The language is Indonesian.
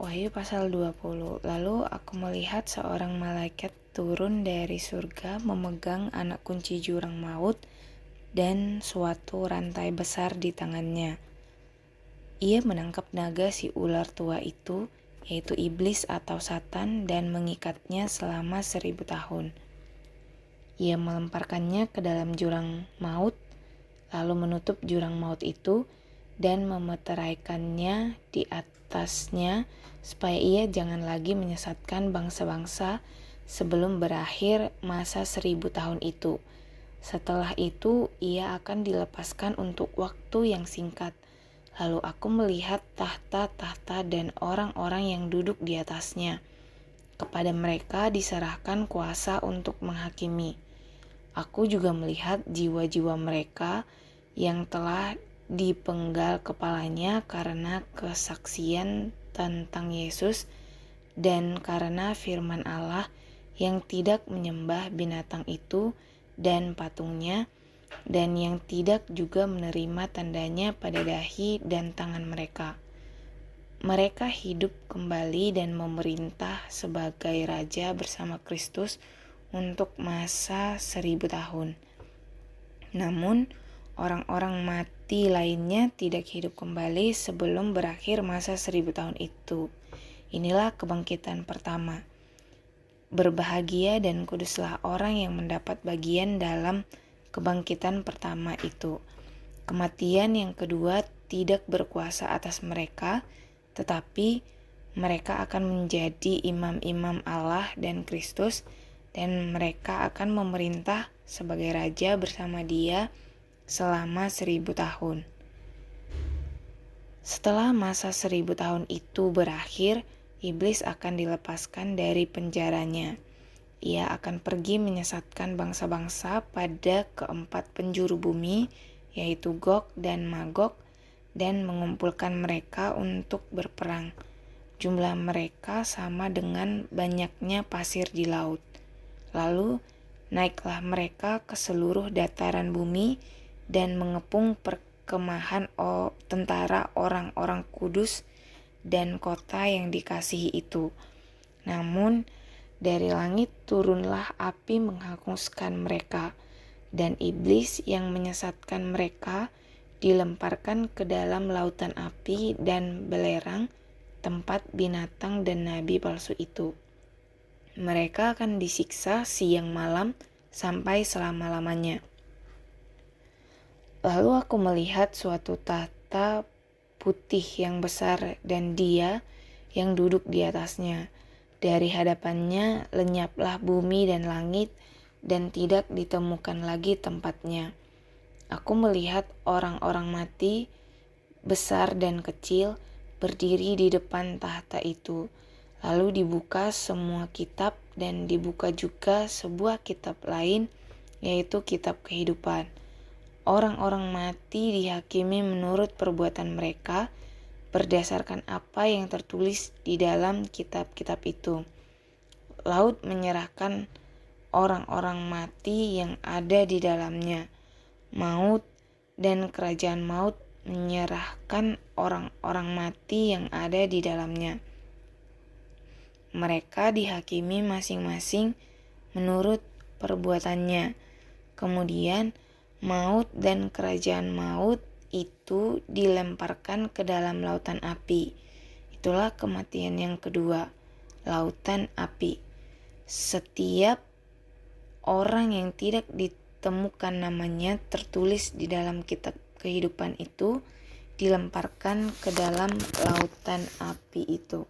Wahyu pasal 20. Lalu aku melihat seorang malaikat turun dari surga memegang anak kunci jurang maut dan suatu rantai besar di tangannya. Ia menangkap naga si ular tua itu, yaitu iblis atau Satan, dan mengikatnya selama 1000 tahun. Ia melemparkannya ke dalam jurang maut, lalu menutup jurang maut itu dan memeteraikannya di atasnya supaya ia jangan lagi menyesatkan bangsa-bangsa sebelum berakhir masa 1000 tahun itu. Setelah itu ia akan dilepaskan untuk waktu yang singkat. Lalu aku melihat tahta-tahta dan orang-orang yang duduk di atasnya. Kepada mereka diserahkan kuasa untuk menghakimi. Aku juga melihat jiwa-jiwa mereka yang telah dipenggal kepalanya karena kesaksian tentang Yesus dan karena firman Allah, yang tidak menyembah binatang itu dan patungnya, dan yang tidak juga menerima tandanya pada dahi dan tangan mereka. Mereka hidup kembali dan memerintah sebagai raja bersama Kristus untuk masa 1000 tahun. Namun, orang-orang mati lainnya tidak hidup kembali sebelum berakhir masa 1000 tahun itu. Inilah kebangkitan pertama. Berbahagia dan kuduslah orang yang mendapat bagian dalam kebangkitan pertama itu. Kematian yang kedua tidak berkuasa atas mereka, tetapi mereka akan menjadi imam-imam Allah dan Kristus, dan mereka akan memerintah sebagai raja bersama Dia selama 1000 tahun. Setelah masa 1000 tahun itu berakhir, iblis akan dilepaskan dari penjaranya. Ia akan pergi menyesatkan bangsa-bangsa pada keempat penjuru bumi, yaitu Gog dan Magog, dan mengumpulkan mereka untuk berperang. Jumlah mereka sama dengan banyaknya pasir di laut. Lalu naiklah mereka ke seluruh dataran bumi dan mengepung perkemahan tentara orang-orang kudus dan kota yang dikasihi itu. Namun dari langit turunlah api menghanguskan mereka, dan iblis yang menyesatkan mereka dilemparkan ke dalam lautan api dan belerang, tempat binatang dan nabi palsu itu. Mereka akan disiksa siang malam sampai selama-lamanya. Lalu aku melihat suatu tahta putih yang besar dan Dia yang duduk di atasnya. Dari hadapannya lenyaplah bumi dan langit, dan tidak ditemukan lagi tempatnya. Aku melihat orang-orang mati, besar dan kecil, berdiri di depan tahta itu. Lalu dibuka semua kitab, dan dibuka juga sebuah kitab lain, yaitu kitab kehidupan. Orang-orang mati dihakimi menurut perbuatan mereka, berdasarkan apa yang tertulis di dalam kitab-kitab itu. Laut menyerahkan orang-orang mati yang ada di dalamnya. Maut dan kerajaan maut menyerahkan orang-orang mati yang ada di dalamnya. Mereka dihakimi masing-masing menurut perbuatannya. Kemudian maut dan kerajaan maut itu dilemparkan ke dalam lautan api. Itulah kematian yang kedua, lautan api. Setiap orang yang tidak ditemukan namanya tertulis di dalam kitab kehidupan itu dilemparkan ke dalam lautan api itu.